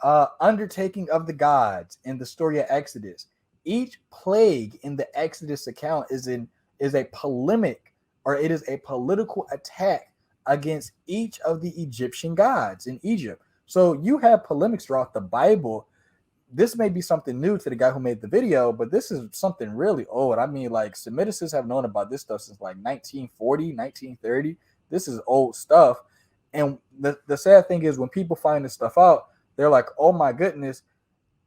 undertaking of the gods in the story of Exodus. Each plague in the Exodus account is a polemic, or it is a political attack against each of the Egyptian gods in Egypt. So you have polemics throughout the Bible. This may be something new to the guy who made the video, but this is something really old. I mean, like, Semiticists have known about this stuff since like 1940, 1930. This is old stuff. And the sad thing is, when people find this stuff out, they're like, oh my goodness,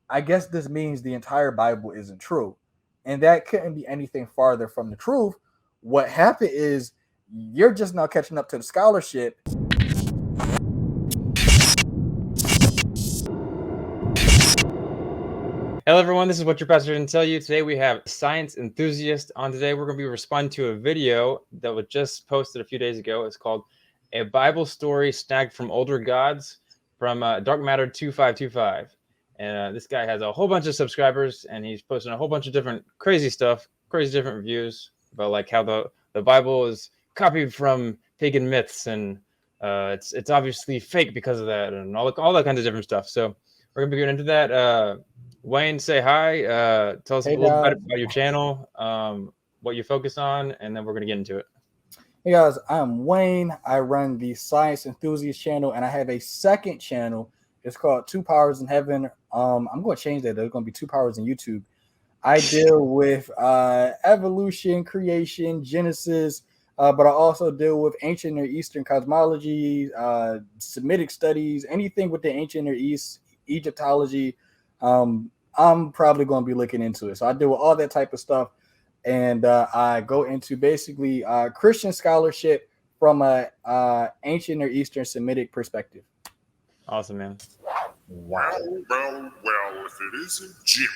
I guess this means the entire Bible isn't true. And that couldn't be anything farther from the truth. What happened is, you're just now catching up to the scholarship. Hello, everyone. This is What Your Pastor Didn't Tell You. Today we have Science Enthusiast on. Today we're going to be responding to a video that was just posted a few days ago. It's called A Bible Story Snagged from Older Gods from DarkMatter2525. And this guy has a whole bunch of subscribers, and he's posting a whole bunch of different crazy stuff, crazy different reviews about like how the Bible is copied from pagan myths, and it's obviously fake because of that, and all that kinds of different stuff. So we're going to be getting into that. Wayne, say hi. Tell us a little bit about your channel, what you focus on, and then we're going to get into it. Hey guys, I'm Wayne. I run the Science Enthusiast channel, and I have a second channel. It's called Two Powers in Heaven. I'm going to change that. There's going to be Two Powers in YouTube. I deal with evolution, creation, Genesis, but I also deal with ancient Near Eastern cosmology, Semitic studies, anything with the ancient Near East, Egyptology. I'm probably going to be looking into it. So I deal with all that type of stuff. And I go into basically Christian scholarship from a ancient or Eastern Semitic perspective. Awesome, man. Well, if it isn't Jimmy.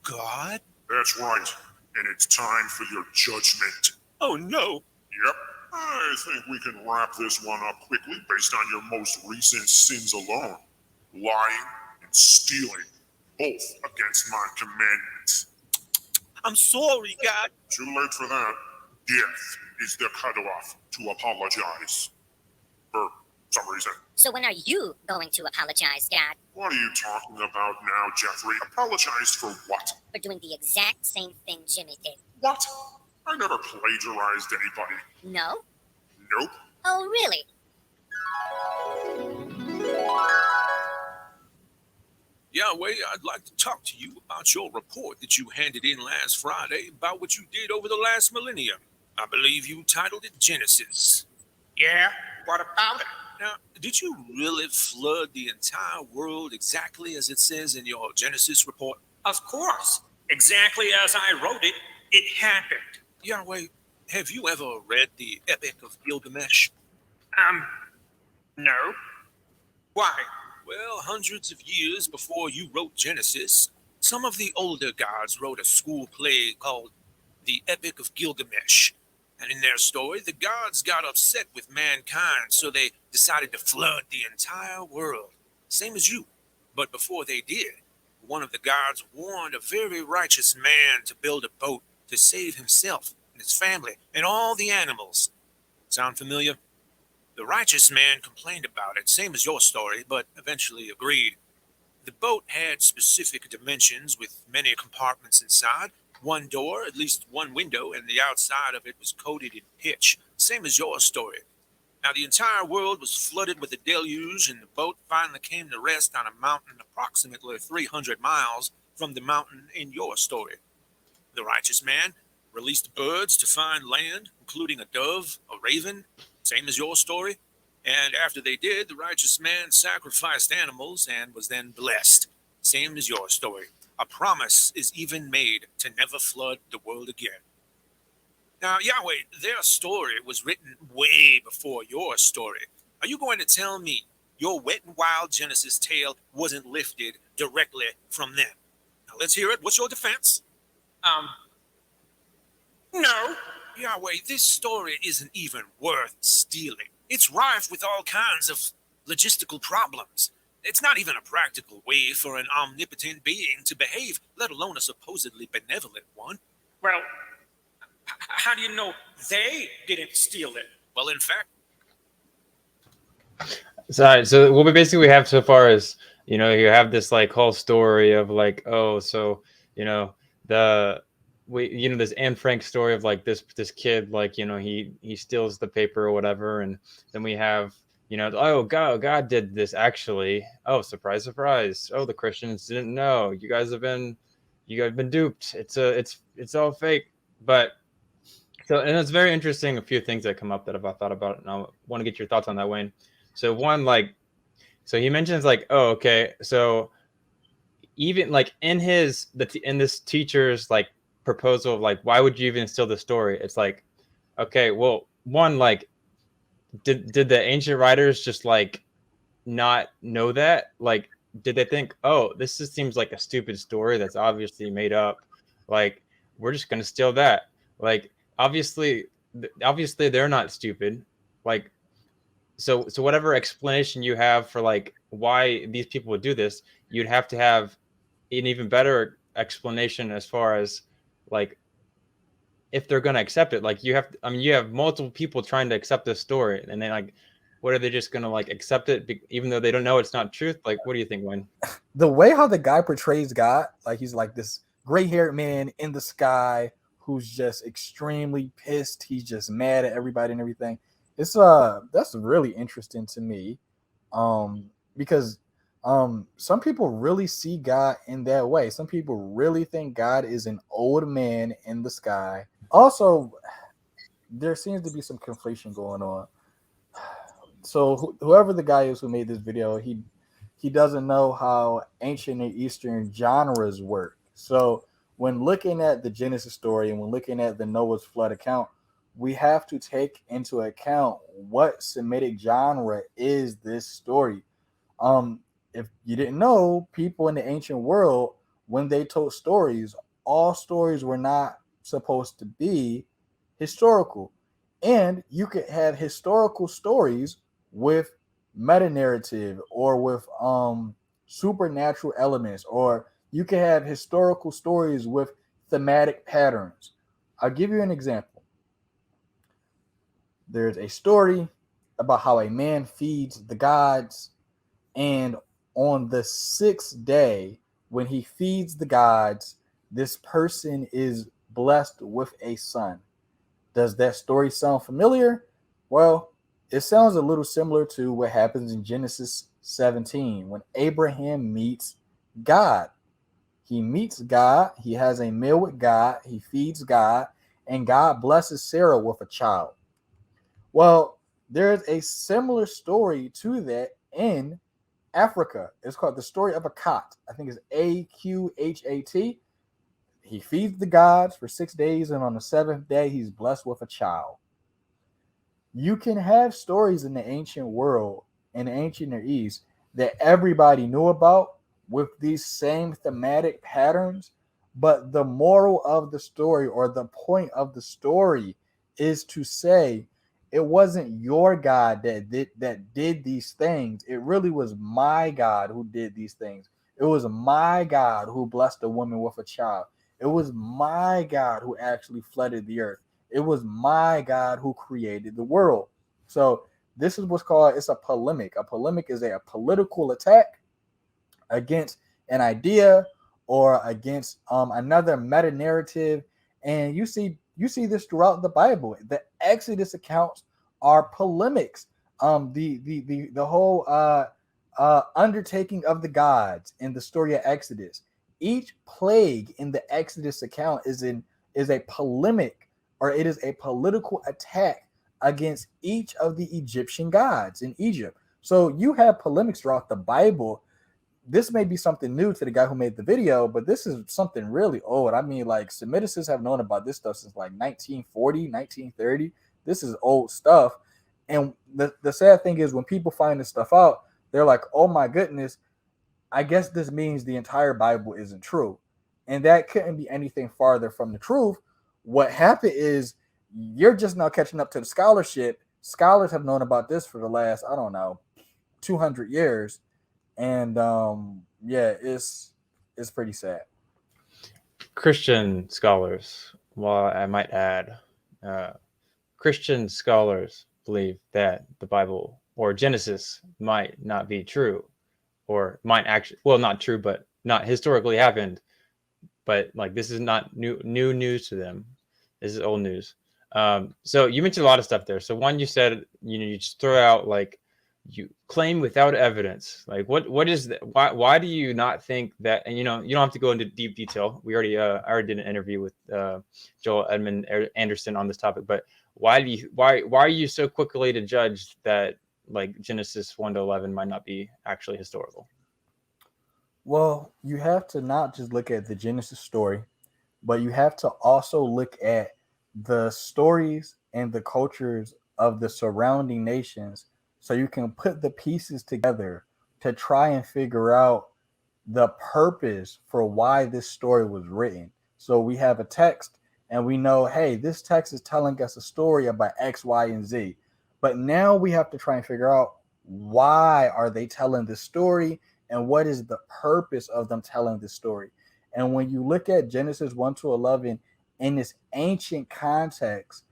God? That's right. And it's time for your judgment. Oh, no. Yep. I think we can wrap this one up quickly based on your most recent sins alone. Lying and stealing, both against my commandments. I'm sorry, God. Too late for that. Death is the cutoff to apologize. For some reason. So when are you going to apologize, God? What are you talking about now, Jeffrey? Apologize for what? For doing the exact same thing Jimmy did. What? I never plagiarized anybody. No? Nope. Oh, really? Yahweh, I'd like to talk to you about your report that you handed in last Friday about what you did over the last millennium. I believe you titled it Genesis. Yeah, what about it? Now, did you really flood the entire world exactly as it says in your Genesis report? Of course. Exactly as I wrote it, it happened. Yahweh, have you ever read the Epic of Gilgamesh? No. Why? Well, hundreds of years before you wrote Genesis, some of the older gods wrote a school play called The Epic of Gilgamesh. And in their story, the gods got upset with mankind, so they decided to flood the entire world. Same as you. But before they did, one of the gods warned a very righteous man to build a boat to save himself and his family and all the animals. Sound familiar? The righteous man complained about it, same as your story, but eventually agreed. The boat had specific dimensions with many compartments inside, one door, at least one window, and the outside of it was coated in pitch, same as your story. Now, the entire world was flooded with a deluge, and the boat finally came to rest on a mountain approximately 300 miles from the mountain in your story. The righteous man released birds to find land, including a dove, a raven, same as your story. And after they did, the righteous man sacrificed animals and was then blessed, same as your story. A promise is even made to never flood the world again. Now, Yahweh, their story was written way before your story. Are you going to tell me your wet and wild Genesis tale wasn't lifted directly from them? Now, let's hear it. What's your defense? No. Yahweh, this story isn't even worth stealing. It's rife with all kinds of logistical problems. It's not even a practical way for an omnipotent being to behave, let alone a supposedly benevolent one. Well, how do you know they didn't steal it? Well, in fact... So what we basically have so far is you know, you have this like whole story of like, oh, so you know this Anne Frank story of like this kid, like, you know, he steals the paper or whatever, and then we have, you know, oh, God did this actually. Oh, surprise, surprise. Oh, the Christians didn't know. You guys have been duped. It's all fake. But so, and it's very interesting. A few things that come up that I've thought about, and I want to get your thoughts on that, Wayne. So one, like, so he mentions like, oh, okay, so even like in in this teacher's like proposal of like, why would you even steal the story? It's like, okay, well, one, like, did the ancient writers just like not know that? Like, did they think, oh, this just seems like a stupid story that's obviously made up? Like, we're just gonna steal that. Like, obviously they're not stupid. Like, so whatever explanation you have for like why these people would do this, you'd have to have an even better explanation as far as like if they're going to accept it. Like, you have, I mean, you have multiple people trying to accept this story, and then like, what, are they just going to like accept it even though they don't know it's not truth? Like, what do you think, Wayne? The way how the guy portrays God, like he's like this gray-haired man in the sky who's just extremely pissed. He's just mad at everybody and everything. It's that's really interesting to me, because some people really see God in that way. Some people really think God is an old man in the sky. Also, there seems to be some conflation going on. So whoever the guy is who made this video, he doesn't know how ancient and Eastern genres work. So when looking at the Genesis story and when looking at the Noah's flood account, we have to take into account what Semitic genre is this story. If you didn't know, people in the ancient world, when they told stories, all stories were not supposed to be historical. And you could have historical stories with meta narrative or with supernatural elements, or you can have historical stories with thematic patterns. I'll give you an example. There's a story about how a man feeds the gods, and on the sixth day, when he feeds the gods, this person is blessed with a son. Does that story sound familiar? Well, it sounds a little similar to what happens in Genesis 17 when Abraham meets God. He meets God, he has a meal with God, he feeds God, and God blesses Sarah with a child. Well, there's a similar story to that in Africa. It's called the story of Akat. I think it's Aqhat. He feeds the gods for 6 days, and on the seventh day, he's blessed with a child. You can have stories in the ancient world, in the ancient Near East, that everybody knew about with these same thematic patterns, but the moral of the story or the point of the story is to say it wasn't your God that did these things. It really was my God who did these things. It was my God who blessed a woman with a child. It was my God who actually flooded the earth. It was my God who created the world. So this is what's called, it's a polemic. A polemic is a political attack against an idea or against another meta narrative. And you see this throughout the Bible. The Exodus accounts are polemics. The whole undertaking of the gods in the story of Exodus. Each plague in the Exodus account is a polemic, or it is a political attack against each of the Egyptian gods in Egypt. So you have polemics throughout the Bible. This may be something new to the guy who made the video, but this is something really old. I mean, like, Semiticists have known about this stuff since like 1940, 1930. This is old stuff. And the sad thing is when people find this stuff out, they're like, oh my goodness, I guess this means the entire Bible isn't true. And that couldn't be anything farther from the truth. What happened is you're just now catching up to the scholarship. Scholars have known about this for the last, I don't know, 200 years. And yeah, it's pretty sad. Christian scholars, well, I might add, Christian scholars believe that the Bible or Genesis might not be true. or might actually, well, not true, but not historically happened. But like, this is not new news to them. This is old news. So you mentioned a lot of stuff there. So one, you said, you just throw out like, you claim without evidence. Like what is that? Why do you not think that? And you don't have to go into deep detail. We already I already did an interview with Joel Edmund Anderson on this topic. But why are you so quickly to judge that like Genesis 1 to 11 might not be actually historical? Well, you have to not just look at the Genesis story, but you have to also look at the stories and the cultures of the surrounding nations so you can put the pieces together to try and figure out the purpose for why this story was written. So we have a text and we know, hey, this text is telling us a story about X, Y, and Z. But now we have to try and figure out, why are they telling this story and what is the purpose of them telling this story? And when you look at Genesis 1 to 11 in this ancient context,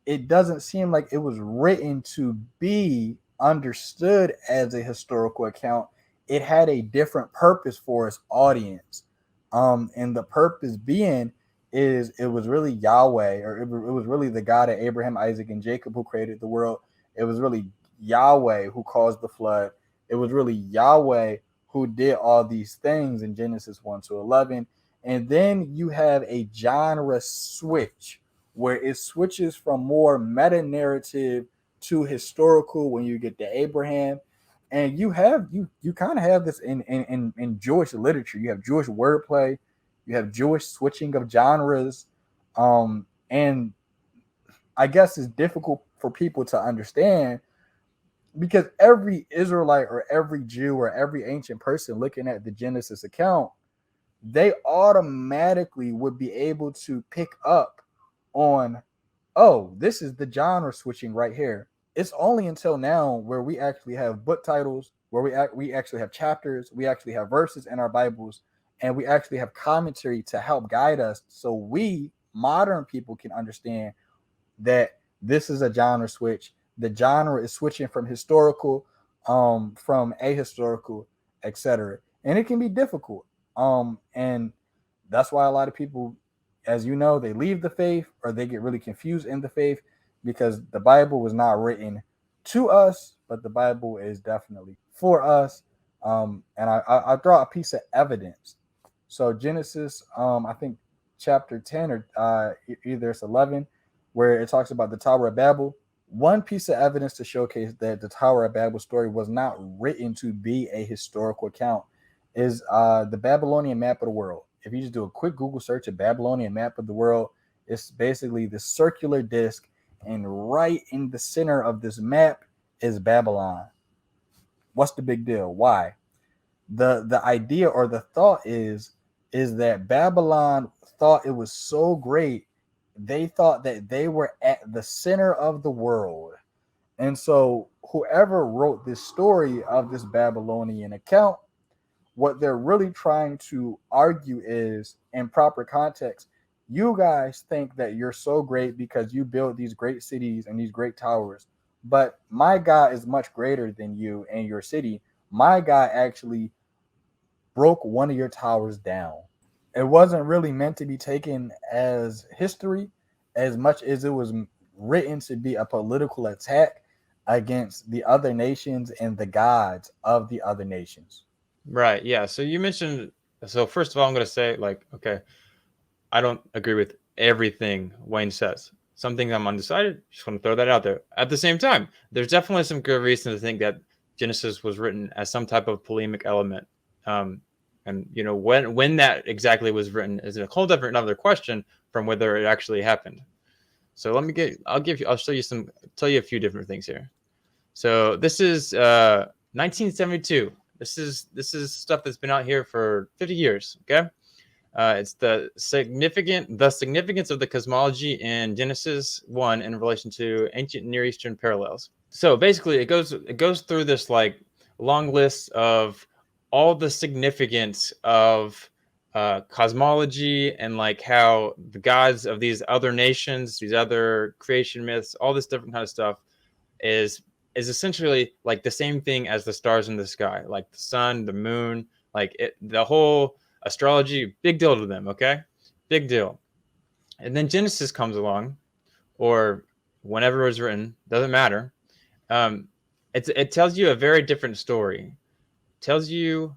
it doesn't seem like it was written to be understood as a historical account. It had a different purpose for its audience. And the purpose being is it was really Yahweh, or it was really the God of Abraham, Isaac, and Jacob who created the world. It was really Yahweh who caused the flood. It was really Yahweh who did all these things in Genesis 1 to 11. And then you have a genre switch where it switches from more meta narrative to historical when you get to Abraham. And you kind of have this in Jewish literature. You have Jewish wordplay, you have Jewish switching of genres. And I guess it's difficult for people to understand because every Israelite or every Jew or every ancient person looking at the Genesis account, they automatically would be able to pick up on, oh, this is the genre switching right here. It's only until now where we actually have book titles, where we actually have chapters, we actually have verses in our Bibles, and we actually have commentary to help guide us so we modern people can understand that this is a genre switch. The genre is switching from historical, from ahistorical, etc. And it can be difficult. And that's why a lot of people, as you know, they leave the faith or they get really confused in the faith because the Bible was not written to us, but the Bible is definitely for us. And I draw a piece of evidence. So Genesis, I think chapter 10 or either it's 11, where it talks about the Tower of Babel. One piece of evidence to showcase that the Tower of Babel story was not written to be a historical account is the Babylonian map of the world. If you just do a quick Google search of Babylonian map of the world, it's basically the circular disc, and right in the center of this map is Babylon. What's the big deal? Why? The idea or the thought is that Babylon thought it was so great, they thought that they were at the center of the world. And so whoever wrote this story of this Babylonian account, what they're really trying to argue is, in proper context, you guys think that you're so great because you build these great cities and these great towers, but my God is much greater than you and your city. My God actually broke one of your towers down. It wasn't really meant to be taken as history as much as it was written to be a political attack against the other nations and the gods of the other nations. Right. Yeah. So you mentioned, so first of all, I'm going to say, like, okay, I don't agree with everything Wayne says. Some things I'm undecided. Just want to throw that out there. At the same time, there's definitely some good reason to think that Genesis was written as some type of polemic element. And you know, when that exactly was written is a whole different another question from whether it actually happened. So I'll show you tell you a few different things here. So this is 1972. This is stuff that's been out here for 50 years. Okay. It's the significance of the cosmology in Genesis 1 in relation to ancient Near Eastern parallels. So basically, it goes through this like long list of all the significance of cosmology and like how the gods of these other nations, these other creation myths, all this different kind of stuff is is essentially like the same thing as the stars in the sky, like the sun, the moon, like the whole astrology, big deal to them. Okay, big deal. And then Genesis comes along, or whenever it was written, doesn't matter. It tells you a very different story. Tells you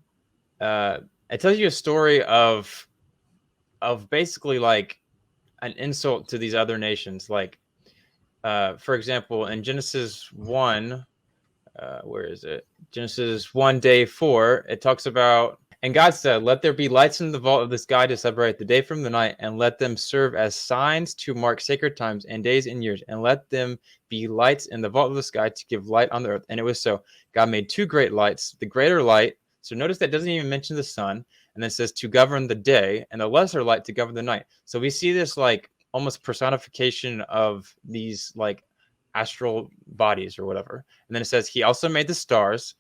it tells you a story of basically like an insult to these other nations. Like, for example, in Genesis 1, where is it? Genesis 1, day 4, it talks about, and God said, let there be lights in the vault of the sky to separate the day from the night, and let them serve as signs to mark sacred times and days and years, and let them be lights in the vault of the sky to give light on the earth. And it was so. God made two great lights, the greater light. So notice that doesn't even mention the sun. And then it says to govern the day, and the lesser light to govern the night. So we see this like almost personification of these like astral bodies or whatever. And then it says he also made the stars.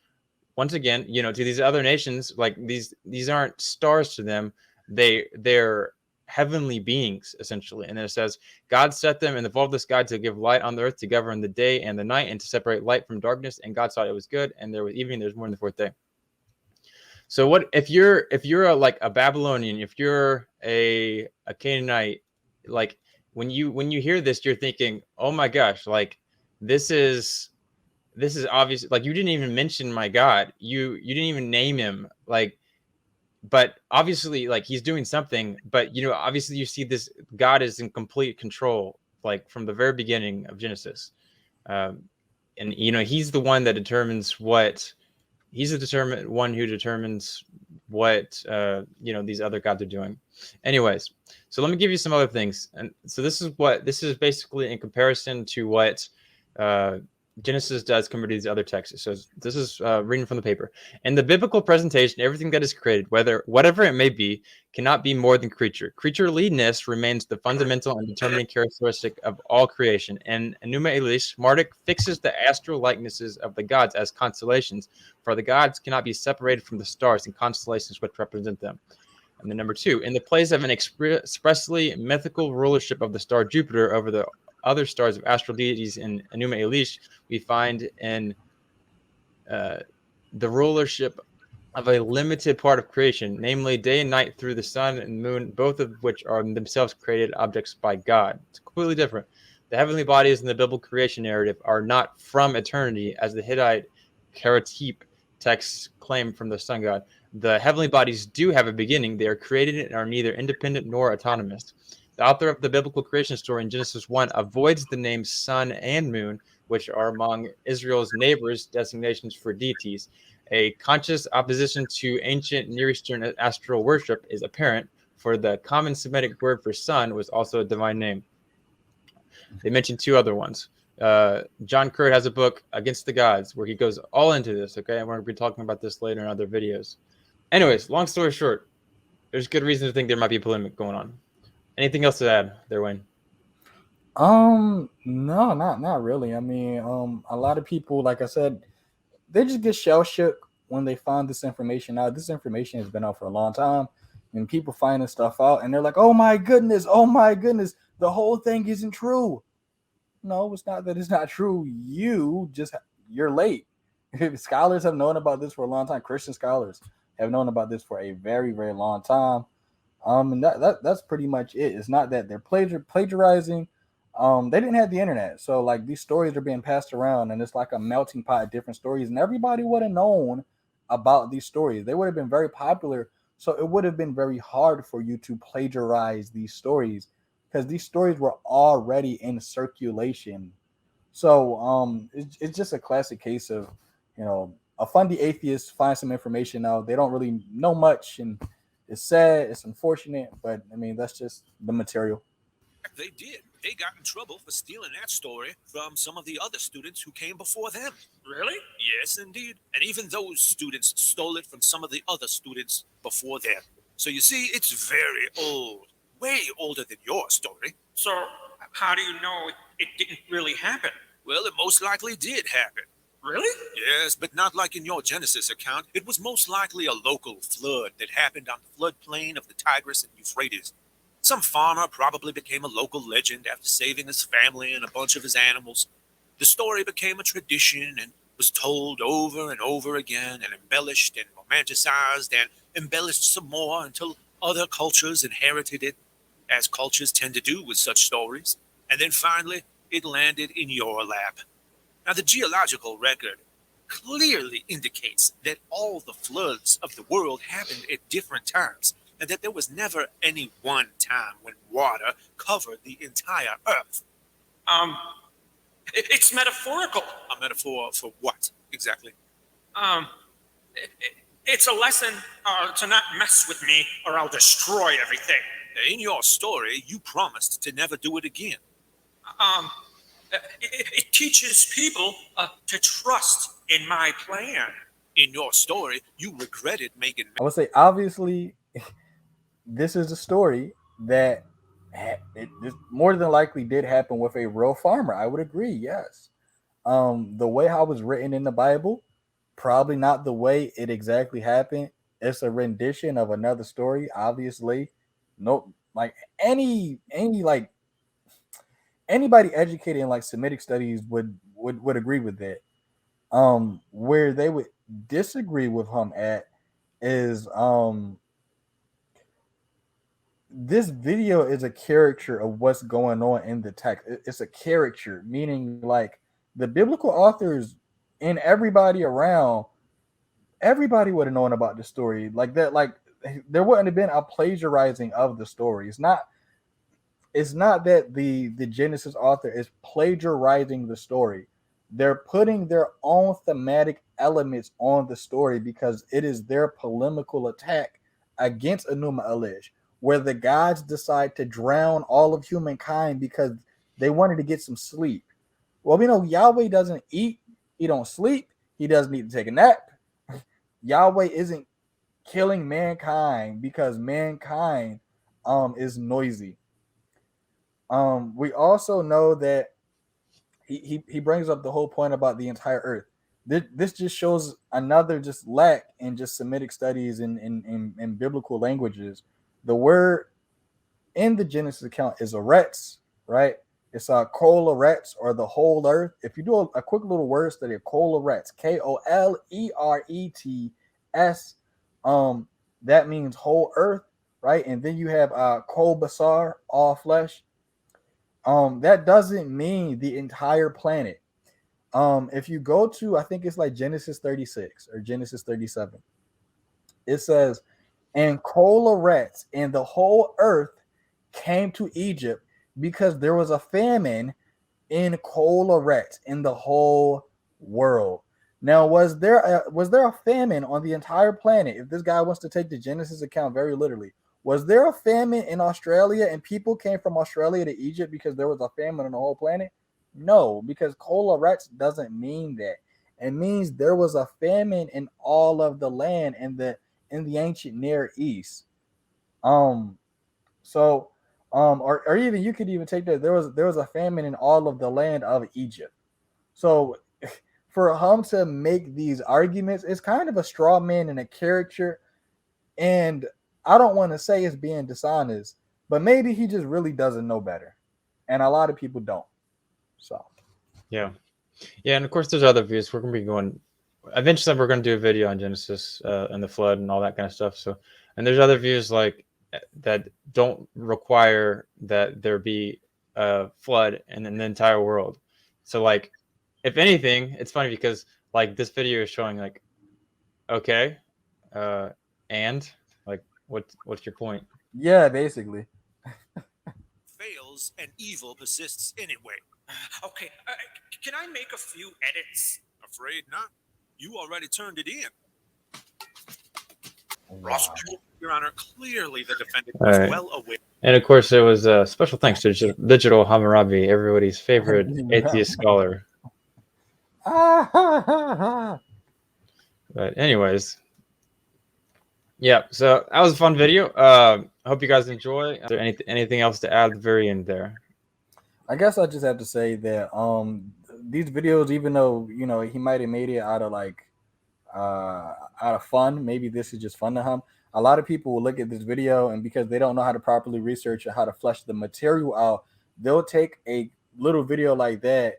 Once again, you know, to these other nations, like these aren't stars to them. They're heavenly beings essentially. And then it says God set them in the vault of the sky to give light on the earth, to govern the day and the night, and to separate light from darkness. And God saw it was good. And there was evening, there's morning, the fourth day. So what if you're like a Babylonian, if you're a Canaanite, like when you hear this, you're thinking, oh my gosh, like this is obvious. Like you didn't even mention my God. You didn't even name him. Like, but obviously, like he's doing something. But you know, obviously, you see this God is in complete control, like from the very beginning of Genesis, and you know he's the one that determines what. He's the one who determines what you know these other gods are doing. Anyways, so let me give you some other things. And so this is basically in comparison to what Genesis does compared to these other texts. So this is reading from the paper. In the biblical presentation, everything that is created, whatever it may be, cannot be more than creature. Creatureliness remains the fundamental and determining characteristic of all creation. And Enuma Elish, Marduk fixes the astral likenesses of the gods as constellations, for the gods cannot be separated from the stars and constellations which represent them. And then number 2, in the place of an expressly mythical rulership of the star Jupiter over the other stars of astral deities in Enuma Elish, we find in the rulership of a limited part of creation, namely day and night through the sun and moon, both of which are themselves created objects by God. It's completely different. The heavenly bodies in the biblical creation narrative are not from eternity, as the Hittite Karatip texts claim from the sun god. The heavenly bodies do have a beginning. They are created and are neither independent nor autonomous. The author of the biblical creation story in Genesis 1 avoids the names sun and moon, which are among Israel's neighbors designations for deities. A conscious opposition to ancient Near Eastern astral worship is apparent, for the common Semitic word for sun was also a divine name. They mentioned 2 other ones. John Kurt has a book, Against the Gods, where he goes all into this, okay? And we're going to be talking about this later in other videos. Anyways, long story short, there's good reason to think there might be polemic going on. Anything else to add there, Wayne? No, not really. I mean, a lot of people, like I said, they just get shell shook when they find this information out. This information has been out for a long time, and people find this stuff out, and they're like, oh my goodness, the whole thing isn't true. No, it's not that it's not true. You're late. Scholars have known about this for a long time. Christian scholars have known about this for a very, very long time. And that's pretty much it. It's not that they're plagiarizing. They didn't have the internet, so like these stories are being passed around, and it's like a melting pot of different stories, and everybody would have known about these stories. They would have been very popular, so it would have been very hard for you to plagiarize these stories because these stories were already in circulation. So it's just a classic case of, you know, a fundy atheist finds some information out. They don't really know much, and it's sad, it's unfortunate, but I mean that's just the material. They did. They got in trouble for stealing that story from some of the other students who came before them. Really? Yes, indeed. And even those students stole it from some of the other students before them. So you see, it's very old. Way older than your story. So, how do you know it didn't really happen? Well, it most likely did happen. Really? Yes, but not like in your Genesis account. It was most likely a local flood that happened on the floodplain of the Tigris and Euphrates. Some farmer probably became a local legend after saving his family and a bunch of his animals. The story became a tradition and was told over and over again and embellished and romanticized and embellished some more until other cultures inherited it, as cultures tend to do with such stories. And then finally, it landed in your lap. Now, the geological record clearly indicates that all the floods of the world happened at different times, and that there was never any one time when water covered the entire earth. It's metaphorical. A metaphor for what, exactly? It's a lesson to not mess with me or I'll destroy everything. In your story, you promised to never do it again. It teaches people to trust in my plan. In your story, you regretted making. I would say, obviously, this is a story that this more than likely did happen with a real farmer. I would agree, yes. The way how it was written in the Bible, probably not the way it exactly happened. It's a rendition of another story, obviously. Nope, like any like anybody educated in like Semitic studies would agree with that. Where they would disagree with him at is this video is a caricature of what's going on in the text. It's a caricature, meaning like the biblical authors and everybody around, everybody would have known about the story like that. Like there wouldn't have been a plagiarizing of the story. It's not that the Genesis author is plagiarizing the story. They're putting their own thematic elements on the story because it is their polemical attack against Enuma Elish, where the gods decide to drown all of humankind because they wanted to get some sleep. Well, we know Yahweh doesn't eat, he don't sleep, he doesn't need to take a nap. Yahweh isn't killing mankind because mankind is noisy. We also know that he brings up the whole point about the entire earth. This just shows another just lack in just Semitic studies in biblical languages. The word in the Genesis account is eretz, right? It's kol eretz, or the whole earth. If you do a quick little word study of kol eretz, KOLERETS, that means whole earth, right? And then you have kol basar, all flesh. That doesn't mean the entire planet. If you go to, I think it's like Genesis 36 or Genesis 37, it says, and kol eretz, and the whole earth came to Egypt because there was a famine in kol eretz, in the whole world. Now, was there a famine on the entire planet? If this guy wants to take the Genesis account very literally, was there a famine in Australia and people came from Australia to Egypt because there was a famine on the whole planet? No, because kol eretz doesn't mean that. It means there was a famine in all of the land in the ancient Near East. Or even you could even take that there was a famine in all of the land of Egypt. So for him to make these arguments, it's kind of a straw man and a caricature. And I don't want to say it's being dishonest, but maybe he just really doesn't know better. And a lot of people don't. So yeah. And of course there's other views. We're gonna be going eventually, we're gonna do a video on Genesis and the flood and all that kind of stuff. So, and there's other views like that don't require that there be a flood in the entire world. So like, if anything, it's funny because like this video is showing like, okay, and like, what's your point? Yeah, basically. Fails and evil persists anyway. Okay, can I make a few edits? Afraid not. You already turned it in. Wow. Your Honor, clearly the defendant was well aware. And of course, it was a special thanks to Digital Hammurabi, everybody's favorite atheist scholar. But anyways, yeah. So that was a fun video. I hope you guys enjoy. Is there anything else to add at the very end there? I guess I just have to say that these videos, even though he might have made it out of fun, maybe this is just fun to him. A lot of people will look at this video, and because they don't know how to properly research or how to flesh the material out, they'll take a little video like that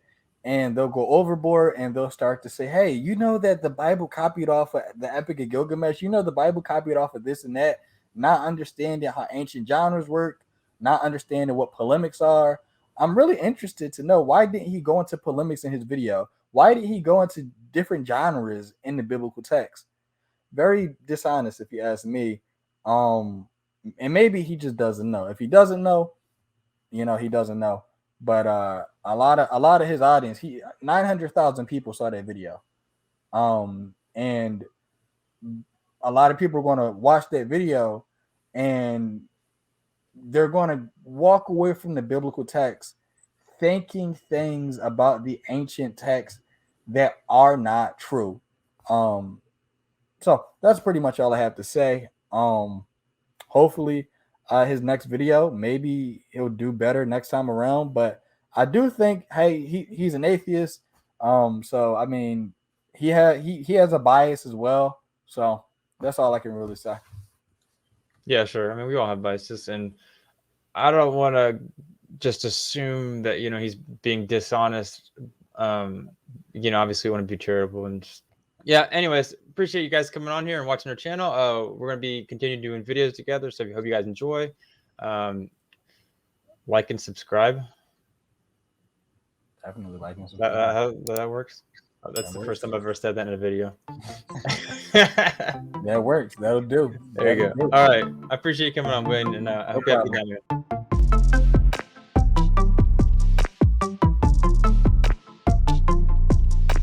and they'll go overboard and they'll start to say, hey, you know that the Bible copied off of the Epic of Gilgamesh, you know the Bible copied off of this and that, not understanding how ancient genres work, not understanding what polemics are. I'm really interested to know, why didn't he go into polemics in his video? Why did he go into different genres in the biblical text? Very dishonest, if you ask me. And maybe he just doesn't know. If he doesn't know, he doesn't know. But a lot of his audience, 900,000 people saw that video. And a lot of people are going to watch that video and they're going to walk away from the biblical text thinking things about the ancient text that are not true. So that's pretty much all I have to say. Hopefully his next video, maybe he'll do better next time around, but I do think, hey, he's an atheist. So I mean, he has a bias as well. So that's all I can really say. Yeah, sure. I mean, we all have biases, and I don't want to just assume that, he's being dishonest. Obviously want to be charitable and just, yeah. Anyways, appreciate you guys coming on here and watching our channel. We're going to be continuing doing videos together. So I hope you guys enjoy. Like and subscribe. Definitely like and subscribe. That works. Oh, that's the first time I've ever said that in a video. That works. That'll do. There you go. All right. I appreciate you coming on, Wayne, and I hope you have a good time.